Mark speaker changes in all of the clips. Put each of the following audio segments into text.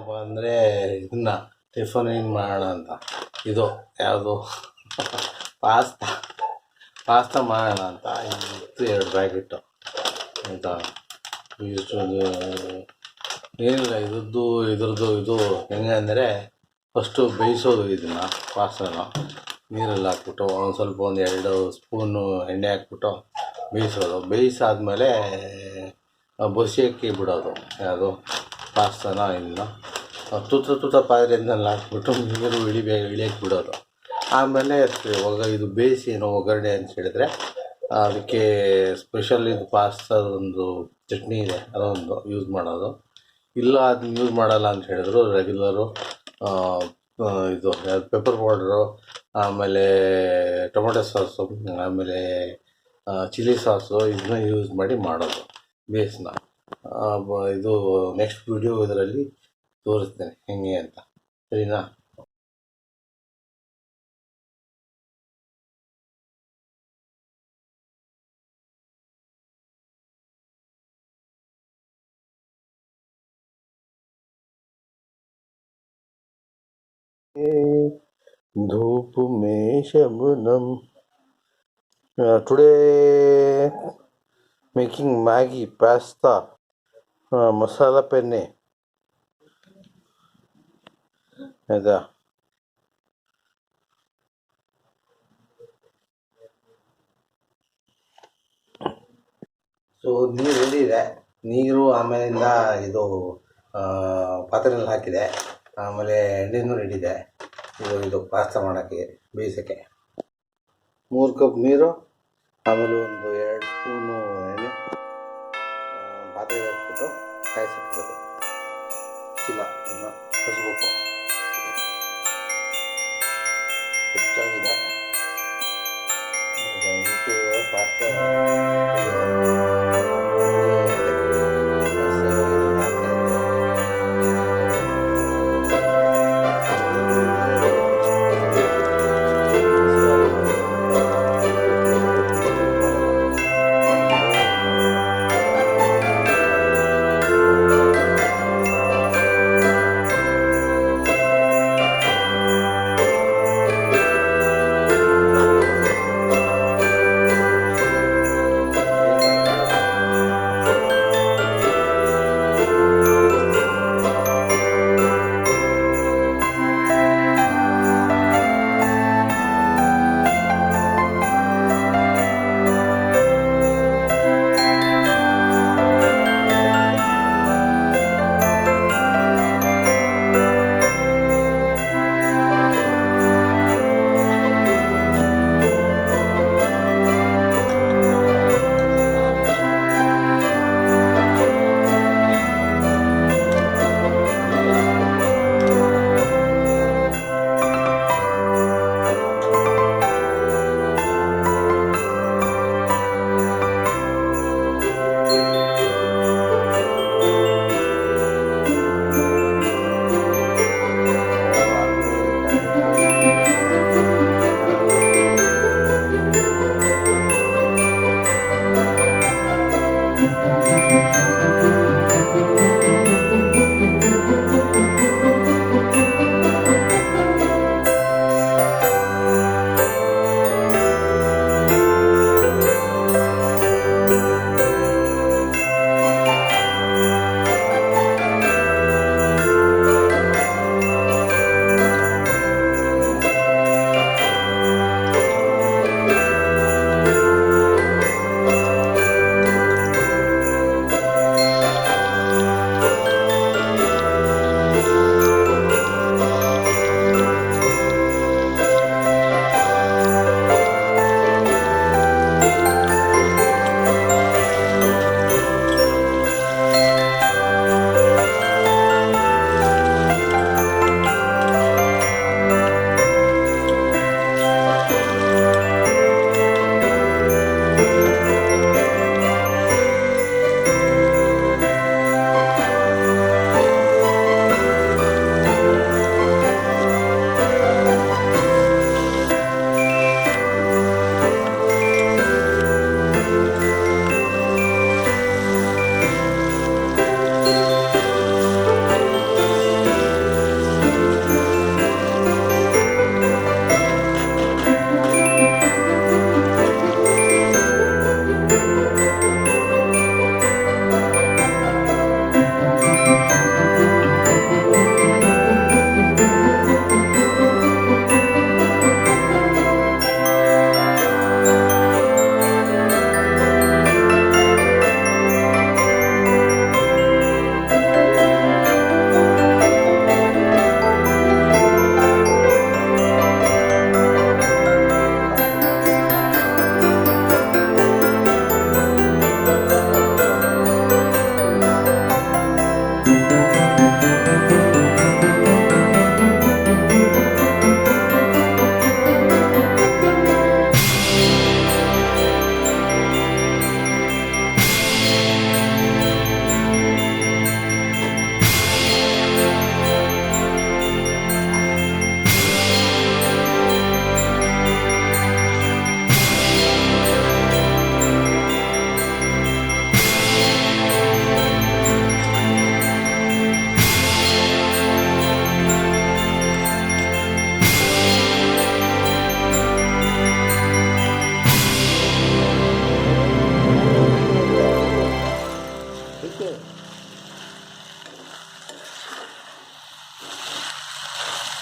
Speaker 1: ಏನಪ್ಪ ಅಂದರೆ ಇದನ್ನ ಟಿಫನ್ ಏನು ಮಾಡೋಣ ಅಂತ. ಇದು ಯಾವುದು ಪಾಸ್ತಾ ಮಾಡೋಣ ಅಂತ ಇತ್ತು 2 ಪ್ಯಾಕೆಟು ಆಯಿತಾ. ಇಷ್ಟು ಏನಿಲ್ಲ ಇದ್ರದ್ದು ಇದು ಹೆಂಗೆ ಅಂದರೆ ಫಸ್ಟು ಬೇಯಿಸೋದು ಇದನ್ನು ಪಾಸ್ತಾನ ನೀರಲ್ಲಿ ಹಾಕ್ಬಿಟ್ಟು ಸ್ವಲ್ಪ 2 ಸ್ಪೂನು ಎಣ್ಣೆ ಹಾಕ್ಬಿಟ್ಟು ಬೇಯಿಸೋದು. ಬೇಯಿಸಾದ್ಮೇಲೆ ಬಸಿಯಕ್ಕೆ ಬಿಡೋದು ಯಾವುದು ಪಾಸ್ತಾನ ಇದನ್ನ ತುತ್ತ ಪಾತ್ರೆಯಲ್ಲಿ ಹಾಕ್ಬಿಟ್ಟು ನೀರು ಇಳಿಯಕ್ಕೆ ಬಿಡೋದು. ಆಮೇಲೆ ಇದು ಬೇಯಿಸಿ ಏನೋ ಒಗ್ಗರಣೆ ಅಂತ ಹೇಳಿದ್ರೆ ಅದಕ್ಕೆ ಸ್ಪೆಷಲ್ ಇದು ಪಾಸ್ತಾದೊಂದು ಚಟ್ನಿ ಇದೆ, ಅದೊಂದು ಯೂಸ್ ಮಾಡೋದು. ಇಲ್ಲ ಅದನ್ನ ಯೂಸ್ ಮಾಡಲ್ಲ ಅಂತ ಹೇಳಿದ್ರು ರೆಗ್ಯುಲರು ಇದು ಪೆಪ್ಪರ್ ಪೌಡ್ರು, ಆಮೇಲೆ ಟೊಮೊಟೊ ಸಾಸು, ಆಮೇಲೆ ಚಿಲ್ಲಿ ಸಾಸು ಇದನ್ನ ಯೂಸ್ ಮಾಡಿ ಮಾಡೋದು ಬೇಸ್ನ. ಇದು ನೆಕ್ಸ್ಟ್ ವಿಡಿಯೋ ಇದರಲ್ಲಿ ತೋರಿಸ್ತೇನೆ ಹೆಂಗೆ ಅಂತ, ಸರಿನಾ? धूप में Shabnam. Today making Maggi pasta masala penne. ಆಯಿತಾ? ಸೊ ನೀರು ರೆಡಿ ಇದೆ. ನೀರು ಆಮೇಲಿಂದ ಇದು ಪಾತ್ರೆಯಲ್ಲಿ ಹಾಕಿದೆ. ಆಮೇಲೆ ಎಣ್ಣೆನೂ ರೆಡಿ ಇದೆ. ಇದು ಪಾಸ್ತಾ ಮಾಡೋಕ್ಕೆ ಬೇಯಿಸೋಕ್ಕೆ 3 ಕಪ್ ನೀರು, ಆಮೇಲೆ 2 ಸ್ಪೂನು ಎಣ್ಣೆ ಪಾತ್ರೆಗೆ ಹಾಕ್ಬಿಟ್ಟು ಕಾಯಿಸಿಬಿಡೋದು. ಚೀಲ ಇದನ್ನ ಕಲಿಸ್ಬೇಕು. ಹೆಚ್ಚಾಗಿದೆ ಇದಕ್ಕೆ ಪಾಸ್ತಾ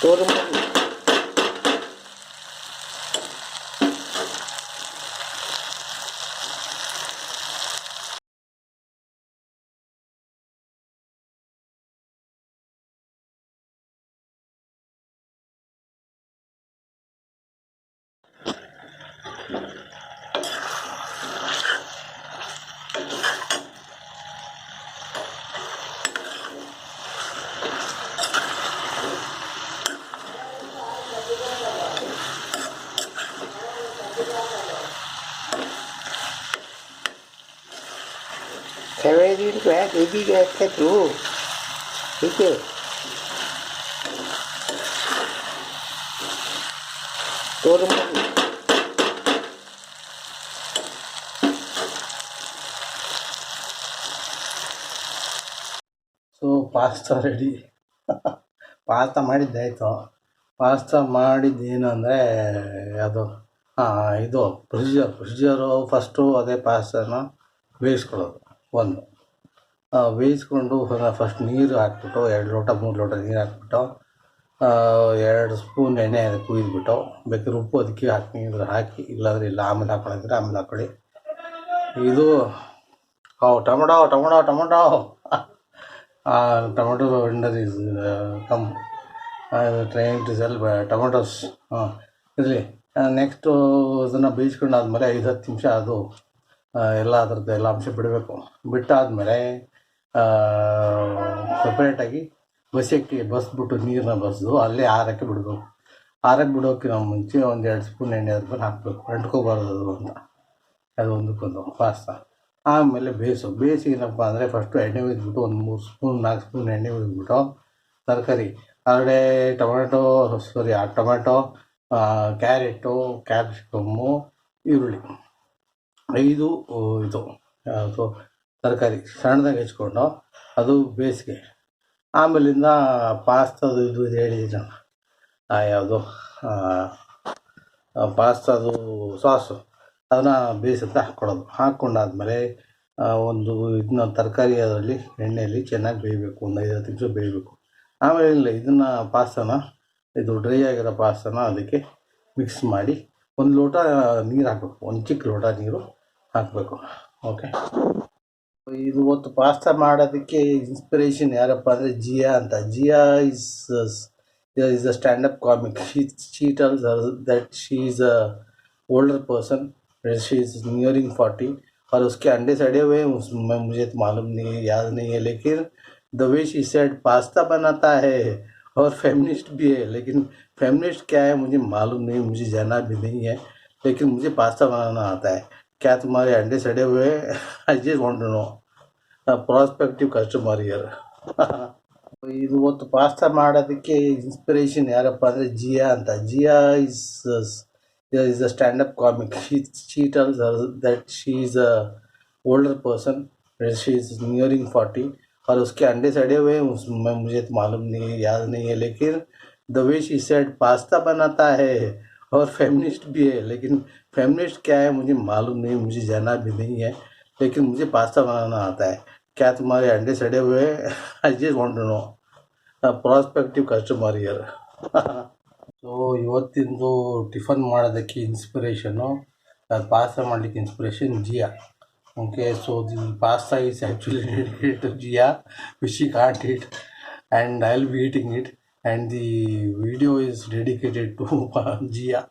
Speaker 1: ತೋರು Kaverin to add baby get through. Okay. ತೋರು ಸೊ ಪಾಸ್ತಾ ರೆಡಿ. ಪಾಸ್ತಾ ಮಾಡಿದ್ದಾಯಿತು. ಪಾಸ್ತಾ ಮಾಡಿದ್ದೇನು ಅಂದರೆ ಅದು ಇದು ಪ್ರೊಸೀಜರು ಫಸ್ಟು ಅದೇ ಪಾಸ್ತಾನ ಬೇಯಿಸ್ಕೊಳ್ಳೋದು. ಒಂದು ಬೇಯಿಸ್ಕೊಂಡು ಫಸ್ಟ್ ನೀರು ಹಾಕ್ಬಿಟ್ಟು 2 ಲೋಟ 3 ಲೋಟ ನೀರು ಹಾಕ್ಬಿಟ್ಟು 2 ಸ್ಪೂನ್ ಎಣ್ಣೆ ಅದಕ್ಕೆ ಕುಯ್ದುಬಿಟ್ಟು ಬೇಕಾದ್ರೆ ಉಪ್ಪು ಅದಕ್ಕೆ ಹಾಕಿ ಇಲ್ಲಾಂದರೆ ಇಲ್ಲ ಆಮೇಲೆ ಹಾಕೊಳ್ಳೋದ್ರೆ ಆಮೇಲೆ ಹಾಕ್ಕೊಳ್ಳಿ. ಇದು tomato tomato vendor is come train to sell tomatoes ಇರಲಿ. ನೆಕ್ಸ್ಟು ಇದನ್ನು ಬೇಯಿಸ್ಕೊಂಡಾದ್ಮೇಲೆ 5-10 ನಿಮಿಷ ಅದು ಎಲ್ಲ ಅದರದ್ದು ಎಲ್ಲ ಅಂಶ ಬಿಡಬೇಕು. ಬಿಟ್ಟಾದಮೇಲೆ ಸಪ್ರೇಟಾಗಿ ಬಸ್ಬಿಟ್ಟು ನೀರನ್ನ ಬಸ್ದು ಅಲ್ಲೇ ಆರಕ್ಕೆ ಬಿಡಬೇಕು. ಆರಕ್ಕೆ ಬಿಡೋಕ್ಕಿಂತ ಮುಂಚೆ 1-2 ಸ್ಪೂನ್ ಎಣ್ಣೆ ಅದ್ರ ಮೇಲೆ ಹಾಕಬೇಕು, ಅಂಟ್ಕೋಬಾರ್ದು ಅದು ಅಂತ. ಅದು ಒಂದಕ್ಕೊಂದು ಪಾಸ್ತಾ. ಆಮೇಲೆ ಬೇಯಿಸಿ ಏನಪ್ಪ ಅಂದರೆ ಫಸ್ಟು ಎಣ್ಣೆ ಹುಯ್ದುಬಿಟ್ಟು 3 ಸ್ಪೂನ್ 4 ಸ್ಪೂನ್ ಎಣ್ಣೆ ಹುಯ್ದುಬಿಟ್ಟು ತರಕಾರಿ ಟೊಮೆಟೊ ಕ್ಯಾರೆಟು ಕ್ಯಾಪ್ಸಿಕಮ್ಮು ಈರುಳ್ಳಿ 5 ಇದು ಸೊ ತರಕಾರಿ ಸಣ್ಣದಾಗಿ ಹೆಚ್ಕೊಂಡು ಅದು ಬೇಯಿಸಿಗೆ. ಆಮೇಲಿಂದ ಪಾಸ್ತಾದು ಇದು ಹೇಳಿದ್ದೀನಿ ಯಾವುದು ಪಾಸ್ತಾದು ಸಾಸು ಅದನ್ನು ಬೇಯಿಸುತ್ತಾ ಹಾಕ್ಕೊಂಡಾದ್ಮೇಲೆ ಒಂದು ಇದನ್ನ ತರಕಾರಿ ಅದರಲ್ಲಿ ಎಣ್ಣೆಯಲ್ಲಿ ಚೆನ್ನಾಗಿ ಬೇಯಬೇಕು, 1-5 ನಿಮಿಷ ಬೇಯಬೇಕು. ಆಮೇಲೆ ಇದನ್ನು ಪಾಸ್ತಾನ ಇದು ಡ್ರೈ ಆಗಿರೋ ಪಾಸ್ತಾನ ಅದಕ್ಕೆ ಮಿಕ್ಸ್ ಮಾಡಿ 1 ಲೋಟ ನೀರು ಹಾಕಬೇಕು, 1 ಚಿಕ್ಕ ಲೋಟ ನೀರು ಹಾಕಬೇಕು. ಓಕೆ. ಇದು ಹೊತ್ತು ಪಾಸ್ತಾ ಮಾಡೋದಕ್ಕೆ ಇನ್ಸ್ಪಿರೇಷನ್ ಯಾರಪ್ಪ ಅಂದರೆ ಜಿಯಾ ಅಂತ. ಜಿಯಾ is a stand-up comic. She tells her that she is a older person, she is nearing 40 और उसके अंडे सड़े हुए मुझे तो मालूम नहीं है, याद नहीं है, लेकिन the way she said pasta बनाता है और फेमिनिस्ट भी है. लेकिन फेमिनिस्ट क्या है मुझे मालूम नहीं, मुझे जाना भी नहीं है, लेकिन मुझे पास्ता बनाना आता है. क्या तुम्हारे अंडे सड़े हुए? I just want to know. Prospective customer year. ಇದು ಹೊತ್ತು ಪಾಸ್ತಾ ಮಾಡೋದಕ್ಕೆ ಇನ್ಸ್ಪಿರೇಷನ್ ಯಾರಪ್ಪ ಅಂದರೆ ಜಿಯಾ ಅಂತ. ಜಿಯಾ is a stand-up comic. She tells her that she is a older person, she is nearing 40 और उसके अंडे सड़े हुए मुझे तो मालूम नहीं है, याद नहीं है, लेकिन the way she said pasta बनाता है और फेमिनिस्ट भी है. लेकिन फेमिनिस्ट क्या है मुझे मालूम नहीं, मुझे जाना भी नहीं है, लेकिन मुझे पास्ता बनाना आता है. क्या तुम्हारे अंडे सड़े हुए हैं? I just want to know. Prospective customer here. So ಇವತ್ತಿಂದು ಟಿಫನ್ ಮಾಡೋದಕ್ಕೆ ಇನ್ಸ್ಪಿರೇಷನು, ಪಾಸ್ತಾ ಮಾಡಲಿಕ್ಕೆ inspiration Jiya. Okay, so the pasta is actually dedicated to Jiya, which she can't eat, and I will be eating it, and the video is dedicated to Jiya.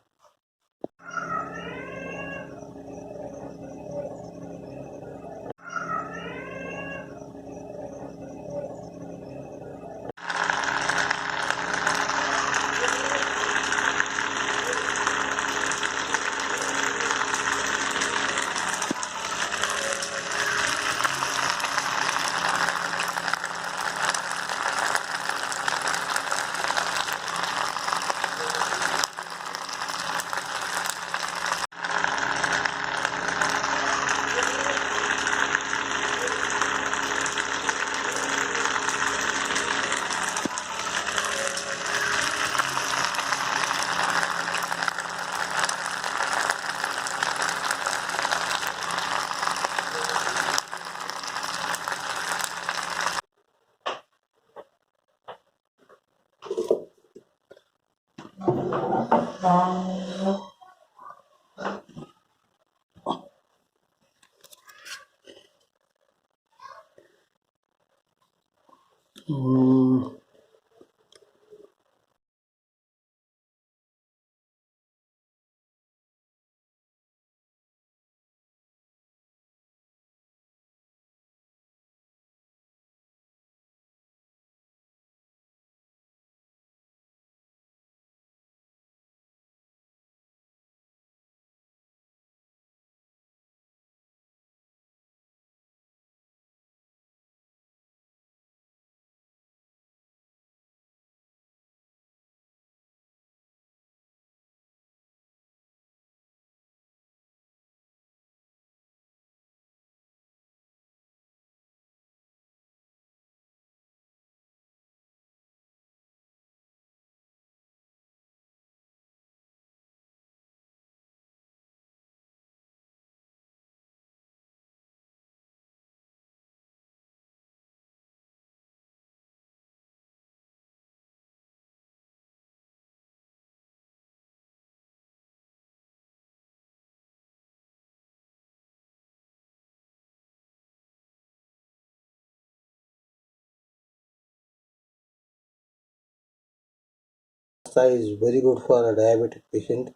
Speaker 1: Pasta is very good for a diabetic patient,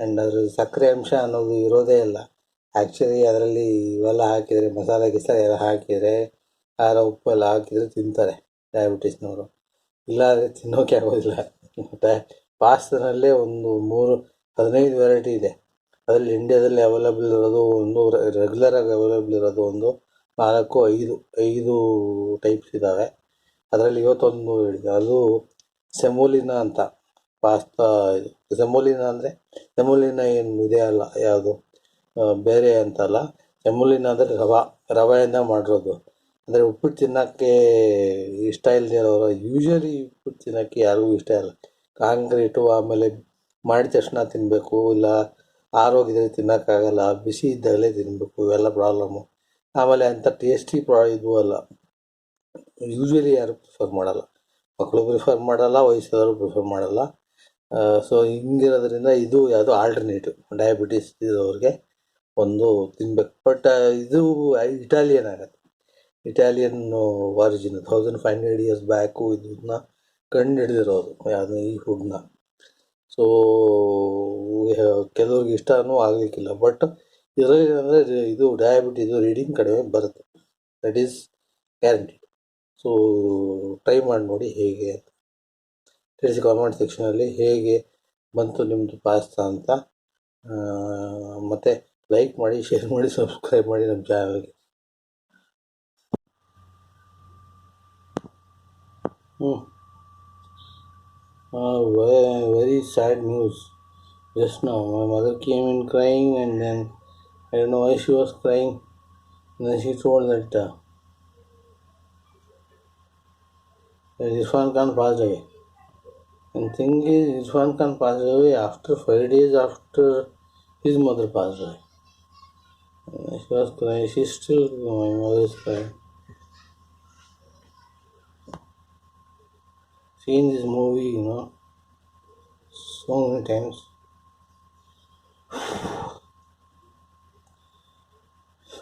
Speaker 1: and ಅದ್ರ ಸಕ್ಕರೆ ಅಂಶ ಅನ್ನೋದು ಇರೋದೇ ಇಲ್ಲ. Actually ಅದರಲ್ಲಿ ಇವೆಲ್ಲ ಹಾಕಿದರೆ, ಮಸಾಲೆ ಗಿಸಾಲೆ ಎಲ್ಲ ಹಾಕಿದರೆ, ಖಾರ ಉಪ್ಪು ಎಲ್ಲ ಹಾಕಿದರೆ ತಿಂತಾರೆ ಡಯಾಬಿಟಿಸ್ನವರು, ಇಲ್ಲಾಂದರೆ ತಿನ್ನೋಕೆ ಆಗೋದಿಲ್ಲ. ಪಾಸ್ತಾನಲ್ಲೇ ಒಂದು 15 ವೆರೈಟಿ ಇದೆ. ಅದರಲ್ಲಿ ಇಂಡಿಯಾದಲ್ಲಿ ಅವೈಲೇಬಲ್ ಇರೋದು ಒಂದು, ರೆಗ್ಯುಲರಾಗಿ ಅವೈಲೇಬಲ್ ಇರೋದು ಒಂದು 4-5 ಟೈಪ್ಸ್ ಇದ್ದಾವೆ. ಅದರಲ್ಲಿ ಇವತ್ತೊಂದು ಹೇಳಿದೆ, ಅದು ಸೆಮೋಲಿನಾ ಅಂತ ಪಾಸ್ತಾ. ಇದು ಸೆಮೋಲಿನಾ ಅಂದರೆ, ಸೆಮೋಲಿನಾ ಏನು ಇದೆ ಅಲ್ಲ, ಯಾವುದು ಬೇರೆ ಅಂತಲ್ಲ. ಸೆಮೋಲಿನಾ ಅಂದರೆ ರವೆಯಿಂದ ಮಾಡಿರೋದು. ಅಂದರೆ ಉಪ್ಪಿಟ್ಟು ತಿನ್ನೋಕ್ಕೆ ಇಷ್ಟ ಇಲ್ಲದೆ ಇರೋರು, ಯೂಶ್ವಲಿ ಉಪ್ಪಿಟ್ಟು ತಿನ್ನೋಕ್ಕೆ ಯಾರಿಗೂ ಇಷ್ಟ ಇಲ್ಲ. ಕಾಂಕ್ರೀಟು, ಆಮೇಲೆ ಮಾಡಿದ ತಕ್ಷಣ ತಿನ್ನಬೇಕು, ಇಲ್ಲ ಆರೋಗ್ಯದಲ್ಲಿ ತಿನ್ನೋಕ್ಕಾಗಲ್ಲ, ಬಿಸಿ ಇದ್ದಾಗಲೇ ತಿನ್ನಬೇಕು, ಇವೆಲ್ಲ ಪ್ರಾಬ್ಲಮ್ಮು. ಆಮೇಲೆ ಅಂಥ ಟೇಸ್ಟಿ ಇದು ಅಲ್ಲ, ಯೂಶ್ವಲಿ ಯಾರು ಪ್ರಿಫರ್ ಮಾಡಲ್ಲ. ಮಕ್ಕಳು ಪ್ರಿಫರ್ ಮಾಡಲ್ಲ, ವಯಸ್ಸಾದವರು ಪ್ರಿಫರ್ ಮಾಡಲ್ಲ. ಸೊ ಹಿಂಗಿರೋದ್ರಿಂದ ಇದು ಯಾವುದೋ ಆಲ್ಟರ್ನೇಟಿವ್ ಡಯಾಬಿಟಿಸ್ ಇರೋರಿಗೆ ಒಂದು ತಿನ್ಬೇಕು. ಬಟ್ ಇದು ಇಟಾಲಿಯನ್ ಆಗುತ್ತೆ, ಇಟಾಲಿಯನ್ ಒರಿಜಿನ್. 1500 ಇಯರ್ಸ್ ಬ್ಯಾಕು ಇದನ್ನ ಕಂಡು ಹಿಡಿದಿರೋದು ಯಾವುದು ಈ ಫುಡ್ನ. ಸೊ ಕೆಲವ್ರಿಗೆ ಇಷ್ಟನೂ ಆಗಲಿಕ್ಕಿಲ್ಲ. ಬಟ್ ಇದರಲ್ಲಿ ಏನಂದರೆ, ಇದು ಡಯಾಬಿಟಿದು ರೀಡಿಂಗ್ ಕಡಿಮೆ ಬರುತ್ತೆ, that is guarantee. So try ಮಾಡಿ ನೋಡಿ ಹೇಗೆ ಅಂತ ತಿಳಿಸಿ ಕಾಮೆಂಟ್ ಸೆಕ್ಷನಲ್ಲಿ, ಹೇಗೆ ಬಂತು ನಿಮ್ಮದು ಪಾಸ್ತಾ ಅಂತ. ಮತ್ತು ಲೈಕ್ ಮಾಡಿ, ಶೇರ್ ಮಾಡಿ, ಸಬ್ಸ್ಕ್ರೈಬ್ ಮಾಡಿ ನಮ್ಮ ಚಾನಲ್ಗೆ. Very sad news. Just now my mother came in crying, and then I don't know why she was crying, and then she told that Irfan Khan passed away. And thing is, Irfan Khan passed away after 5 days after his mother passed away. She was crying. She's still, my mother's crying. Seen this movie, so many times.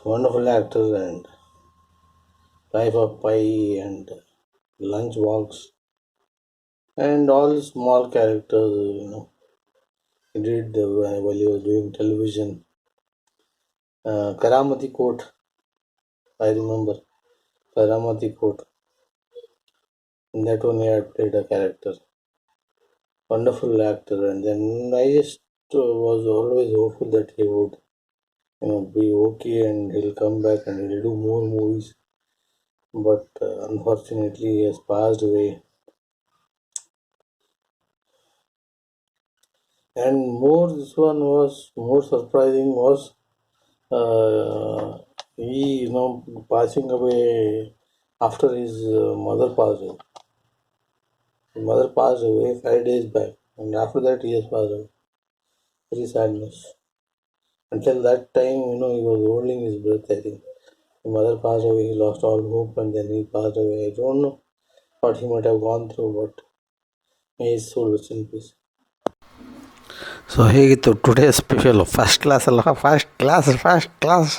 Speaker 1: Wonderful actors and Life of Pi and Lunch Walks and all small characters, he did while he was doing television. Karamati Court, I remember. Karamati Court. In that one he had played a character. Wonderful actor, and then I just was always hopeful that he would, be okay and he'll come back and he'll do more movies. But unfortunately, he has passed away. And this one was more surprising was he, passing away after his mother passed away. His mother passed away 5 days back, and after that he has passed away. Very sadness. Until that time, he was holding his breath. I think his mother passed away. He lost all hope, and then he passed away. I don't know what he might have gone through, but may his soul rest in peace. So ಹೇಗಿತ್ತು today special? First class ಅಲ್ಲ, first class.